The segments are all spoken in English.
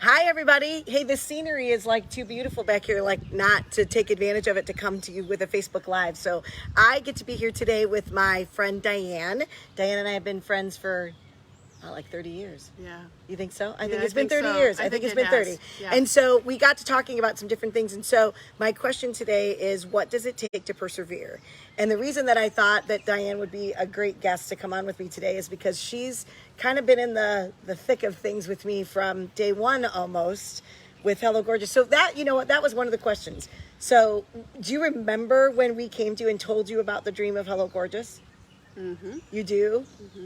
Hi, everybody. Hey, the scenery is like too beautiful back here, like not to take advantage of it to come to you with a Facebook Live. So I get to be here today with my friend Diane. Diane and I have been friends for like 30 years. Yeah. You think so? I Yeah, think it's I been think 30 so. years. I I think think it's it been has. 30. Yeah. And so we got to talking about some different things. And so my question today is, what does it take to persevere? And the reason that I thought that Diane would be a great guest to come on with me today is because she's kind of been in the thick of things with me from day one almost with Hello Gorgeous. So that, you know what, that was one of the questions. So do you remember when we came to you and told you about the dream of Hello Gorgeous? Mm-hmm. You do? Mm-hmm.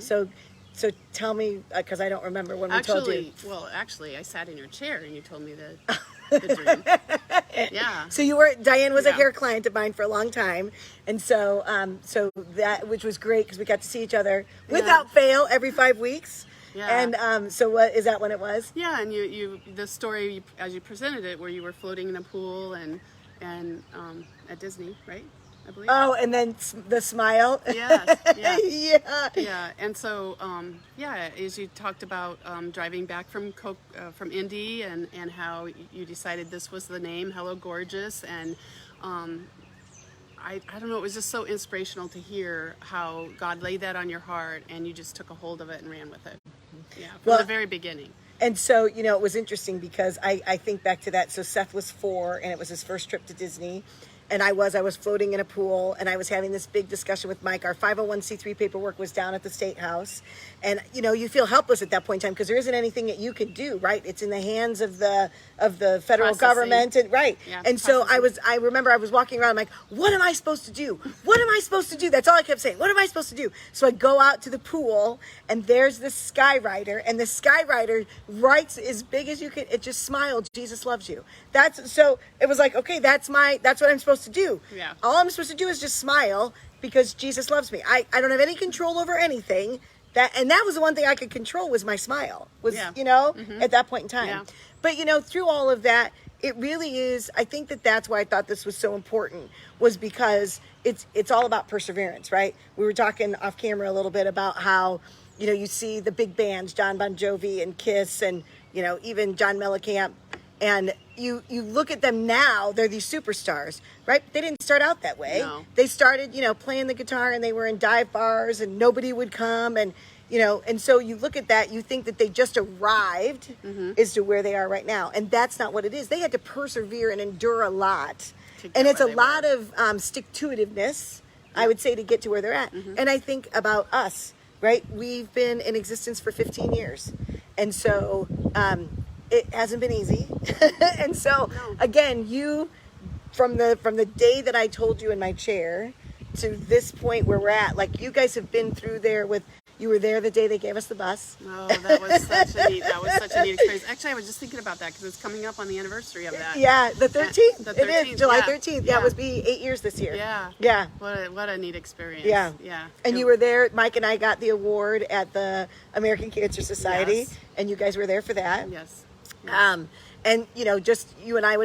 So tell me, because I don't remember when we told you. Actually, I sat in your chair and you told me the dream. Yeah. So Diane was a hair client of mine for a long time, and so that, which was great because we got to see each other without fail every 5 weeks. Yeah. And so what is that when it was? Yeah, and the story as you presented it, where you were floating in a pool and at Disney, right? I believe. Oh, and then the smile. Yes. Yeah. Yeah. Yeah, and so as you talked about driving back from Indy and how you decided this was the name, Hello Gorgeous, and I don't know, it was just so inspirational to hear how God laid that on your heart and you just took a hold of it and ran with it. Yeah, from the very beginning. And so, it was interesting because I think back to that. So Seth was 4 and it was his first trip to Disney. And I was floating in a pool and I was having this big discussion with Mike. Our 501c3 paperwork was down at the State House. And, you feel helpless at that point in time because there isn't anything that you could do, right? It's in the hands of the federal government. And right. Yeah, and so I remember I was walking around, I'm like, what am I supposed to do? What am I supposed to do? That's all I kept saying. What am I supposed to do? So I go out to the pool and there's this skywriter, and the skywriter writes as big as you can. It just smiled. Jesus loves you. So it was like, okay, that's what I'm supposed to do. Yeah. All I'm supposed to do is just smile because Jesus loves me. I don't have any control over anything. And that was the one thing I could control was my smile. At that point in time. Yeah. But through all of that, it really is. I think that's why I thought this was so important, was because it's all about perseverance, right? We were talking off camera a little bit about how you see the big bands, John Bon Jovi and Kiss, and even John Mellencamp. And you look at them now, they're these superstars, right? They didn't start out that way. No. They started, playing the guitar, and they were in dive bars and nobody would come. And, and so you look at that, you think that they just arrived as to where they are right now. And that's not what it is. They had to persevere and endure a lot. And it's a lot of stick-to-itiveness, I would say, to get to where they're at. And I think about us, right? We've been in existence for 15 years. And so it hasn't been easy. And so, again, you, from the day that I told you in my chair to this point where we're at, like, you guys have been through there you were there the day they gave us the bus. Oh, that was such a neat experience. Actually, I was just thinking about that because it's coming up on the anniversary of that. Yeah, the 13th. The 13th. It is, July 13th. Yeah, it was 8 years this year. Yeah. Yeah. What a neat experience. Yeah. Yeah. And you were there. Mike and I got the award at the American Cancer Society, and you guys were there for that. Yes. And just you and I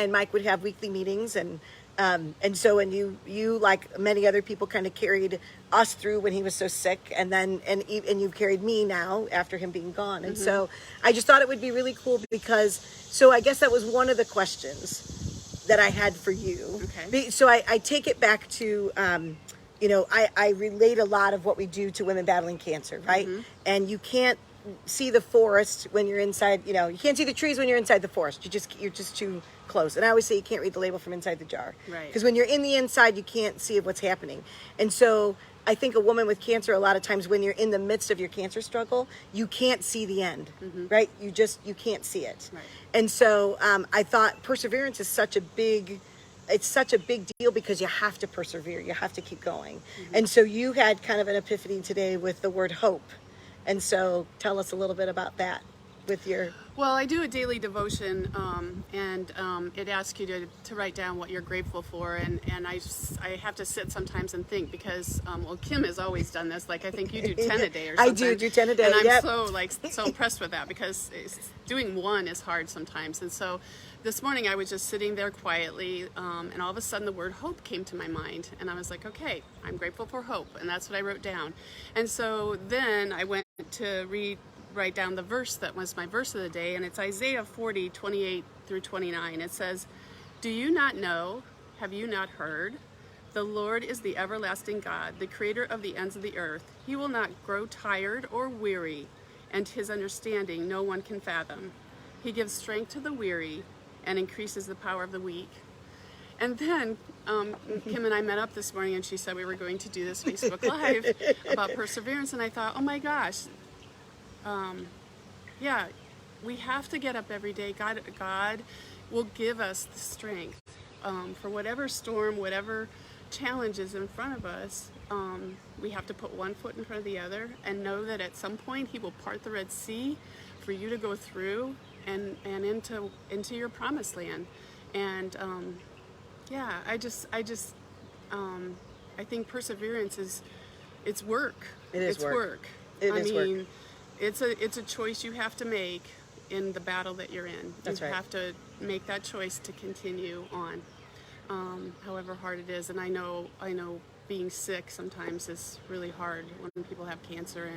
and Mike would have weekly meetings, and so when you like many other people kind of carried us through when he was so sick, and you've carried me now after him being gone. And so I just thought it would be really cool because I guess that was one of the questions that I had for you. Okay. So I take it back to I relate a lot of what we do to women battling cancer, right? And you can't see the forest when you're inside, you can't see the trees when you're inside the forest. You're just too close. And I always say you can't read the label from inside the jar. Right. Because when you're in the inside, you can't see what's happening. And so I think a woman with cancer, a lot of times when you're in the midst of your cancer struggle, you can't see the end, right? You can't see it. Right. And so I thought perseverance is such a big deal because you have to persevere. You have to keep going. And so you had kind of an epiphany today with the word hope. And so tell us a little bit about that with your... Well, I do a daily devotion, and it asks you to write down what you're grateful for, and I have to sit sometimes and think because, Kim has always done this, like I think you do 10 a day or something. I do 10 a day, and I'm yep. so impressed with that because doing one is hard sometimes, and so this morning I was just sitting there quietly, and all of a sudden the word hope came to my mind, and I was like, okay, I'm grateful for hope, and that's what I wrote down. And so then I went to read write down the verse that was my verse of the day, and it's Isaiah 40:28-29. It says, "Do you not know? Have you not heard? The Lord is the everlasting God, the creator of the ends of the earth. He will not grow tired or weary, and his understanding no one can fathom. He gives strength to the weary and increases the power of the weak." And then Kim and I met up this morning, and she said we were going to do this Facebook Live about perseverance, and I thought, oh my gosh, yeah, we have to get up every day. God will give us the strength for whatever storm, whatever challenge is in front of us. We have to put one foot in front of the other and know that at some point He will part the Red Sea for you to go through and into your promised land. And yeah, I think perseverance it's work. It's work. It is work. It's a choice you have to make in the battle that you're in. That's right. You have to make that choice to continue on, however hard it is. And I know being sick sometimes is really hard when people have cancer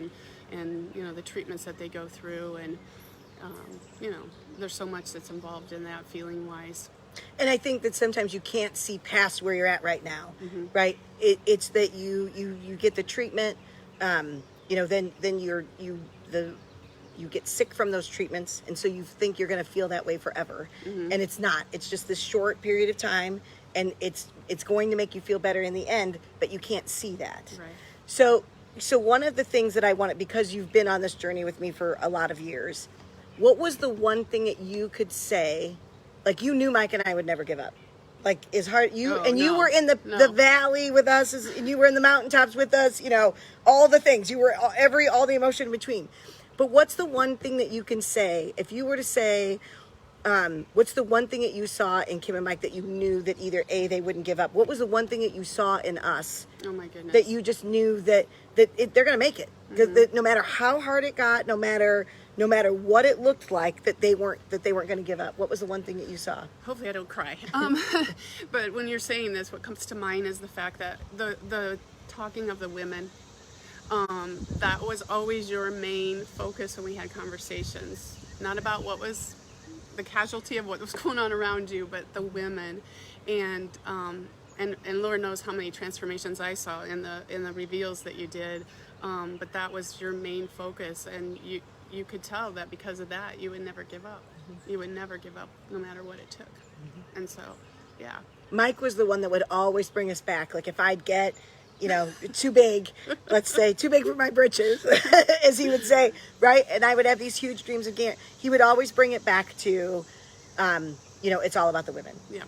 and you know the treatments that they go through, and you know there's so much that's involved in that feeling wise. And I think that sometimes you can't see past where you're at right now, right? It's that you get the treatment, you know, then you get sick from those treatments, and so you think you're going to feel that way forever, and it's not. It's just this short period of time, and it's going to make you feel better in the end, but you can't see that. Right. So one of the things that I wanted, because you've been on this journey with me for a lot of years, what was the one thing that you could say? Like, you knew Mike and I would never give up. Like, is hard. You were in the valley with us, and you were in the mountaintops with us. You know, all the things. You were all the emotion in between. But what's the one thing that you can say, if you were to say, what's the one thing that you saw in Kim and Mike that you knew that either A, they wouldn't give up? What was the one thing that you saw in us? Oh my goodness. That you just knew that they're going to make it. That no matter how hard it got, no matter what it looked like, that they weren't going to give up. What was the one thing that you saw? Hopefully I don't cry. But when you're saying this, what comes to mind is the fact that the talking of the women, that was always your main focus when we had conversations. Not about what was the casualty of what was going on around you, but the women. And Lord knows how many transformations I saw in the reveals that you did. But that was your main focus, and you could tell that because of that, you would never give up. You would never give up, no matter what it took. And so, yeah. Mike was the one that would always bring us back. Like, if I'd get, you know, too big, let's say, too big for my britches, as he would say, right? And I would have these huge dreams again. He would always bring it back to, you know, it's all about the women. Yeah.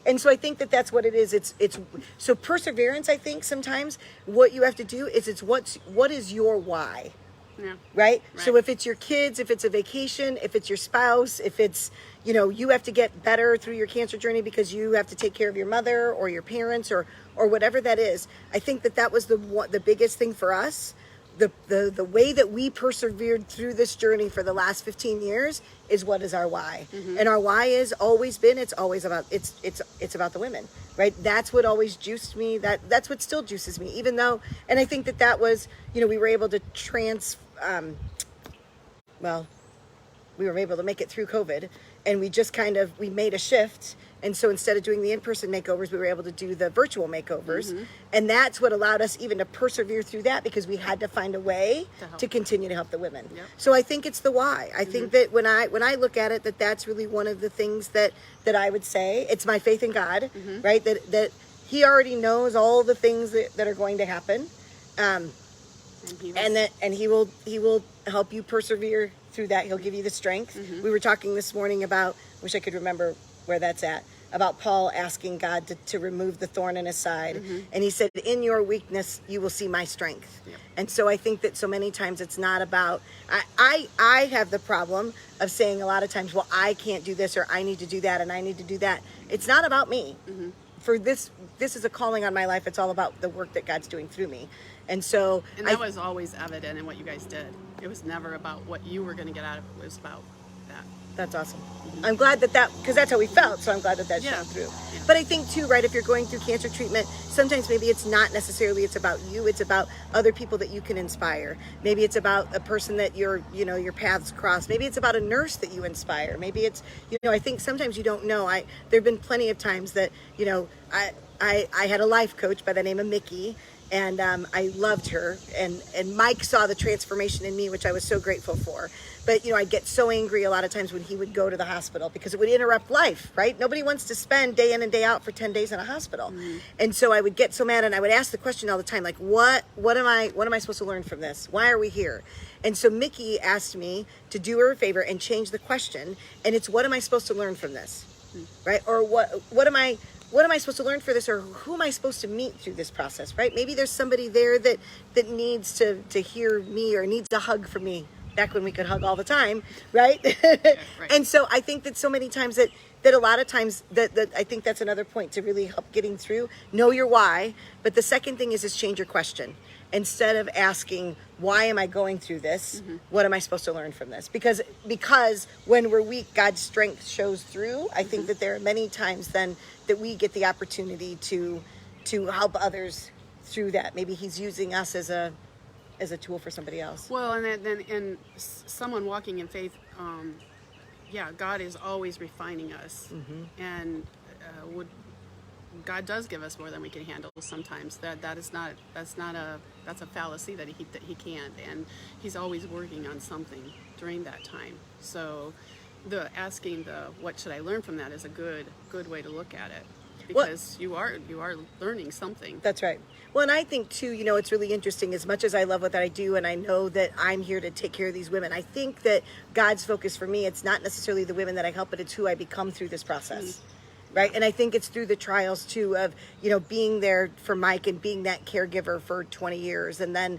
And so I think that that's what it is. It's so perseverance. I think sometimes what you have to do is what is your why. Yeah. Right? So if it's your kids, if it's a vacation, if it's your spouse, if it's, you know, you have to get better through your cancer journey because you have to take care of your mother or your parents or whatever that is. I think that was the biggest thing for us. The way that we persevered through this journey for the last 15 years is what is our why. And our why is always been, it's always about, it's about the women, right? That's what always juiced me. That's what still juices me, even though, and I think that was, you know, we were able to we were able to make it through COVID, and we made a shift. And so instead of doing the in-person makeovers, we were able to do the virtual makeovers. And that's what allowed us even to persevere through that, because we had to find a way to continue to help the women. Yep. So I think it's the why. I think that when I look at it, that's really one of the things that I would say. It's my faith in God, right? That He already knows all the things that are going to happen. And he will help you persevere through that. He'll give you the strength. We were talking this morning about, wish I could remember where that's at, about Paul asking God to remove the thorn in his side. And he said, in your weakness, you will see my strength. Yep. And so I think that so many times it's not about, I have the problem of saying a lot of times, well, I can't do this, or I need to do that, and I need to do that. It's not about me. For this is a calling on my life. It's all about the work that God's doing through me. And that was always evident in what you guys did. It was never about what you were going to get out of it. It was about that. That's awesome. I'm glad that because that's how we felt, so I'm glad that Yeah. shone through. Yeah. But I think too, right, if you're going through cancer treatment, sometimes maybe it's not necessarily it's about you, it's about other people that you can inspire. Maybe it's about a person that your paths cross. Maybe it's about a nurse that you inspire. Maybe it's, I think sometimes you don't know. There've been plenty of times that, I had a life coach by the name of Mickey, and I loved her, and Mike saw the transformation in me, which I was so grateful for. But I'd get so angry a lot of times when he would go to the hospital because it would interrupt life, right? Nobody wants to spend day in and day out for 10 days in a hospital. And so I would get so mad, and I would ask the question all the time, like, what am I supposed to learn from this? Why are we here? And so Mickey asked me to do her a favor and change the question, and it's, what am I supposed to learn from this? Right? Or what am I supposed to learn for this, or who am I supposed to meet through this process, right? Maybe there's somebody there that needs to hear me or needs a hug from me, back when we could hug all the time, right? Yeah, right. And so I think that so many times that a lot of times that I think that's another point to really help getting through. Know your why, but the second thing is change your question. Instead of asking, why am I going through this? What am I supposed to learn from this? Because when we're weak, God's strength shows through. I think that there are many times then that we get the opportunity to help others through that. Maybe He's using us as a tool for somebody else. Well, and someone walking in faith, God is always refining us, and God does give us more than we can handle sometimes. That's a fallacy that he can't, and He's always working on something during that time. So asking what should I learn from that is a good way to look at it, because you are learning something. That's right. Well, and I think too, it's really interesting. As much as I love what I do, and I know that I'm here to take care of these women, I think that God's focus for me, it's not necessarily the women that I help, but it's who I become through this process. Right. And I think it's through the trials too of, being there for Mike and being that caregiver for 20 years. And then,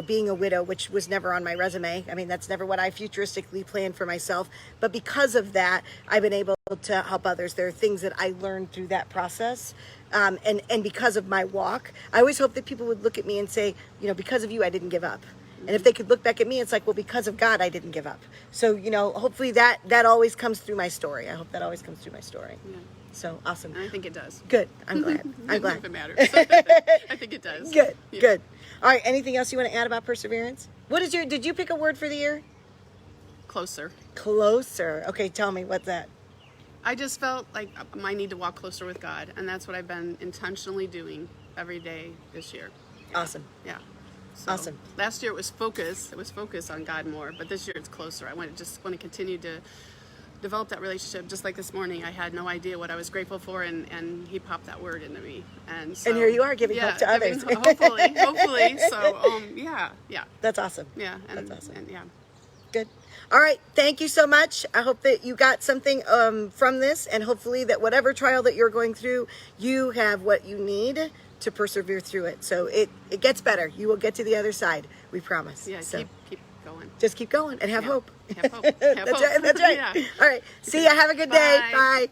being a widow, which was never on my resume. I mean, that's never what I futuristically planned for myself. But because of that, I've been able to help others. There are things that I learned through that process. And because of my walk, I always hope that people would look at me and say, because of you, I didn't give up. And if they could look back at me, it's like, well, because of God, I didn't give up. So, hopefully that always comes through my story. I hope that always comes through my story. Yeah. So awesome. I think it does. Good. I'm glad. I'm glad. If it matters. I think it does. Good. Yeah. Good. All right. Anything else you want to add about perseverance? Did you pick a word for the year? Closer. Closer. Okay. Tell me, what's that? I just felt like I need to walk closer with God, and that's what I've been intentionally doing every day this year. Awesome. Yeah. So Awesome. Last year it was focus. It was focus on God more, but this year it's closer. I just want to continue to develop that relationship. Just like this morning, I had no idea what I was grateful for, and He popped that word into me, and so, And here you are giving hope to others. hopefully. So yeah. That's awesome. Yeah, and, That's awesome. And, yeah. Good. All right. Thank you so much. I hope that you got something from this, and hopefully that whatever trial that you're going through, you have what you need to persevere through it. So it gets better. You will get to the other side. We promise. Yeah. So Keep going. just keep going and have hope. Have hope. Have That's hope. right. That's right. Yeah. All right. See ya. Have a good day. Bye. Bye.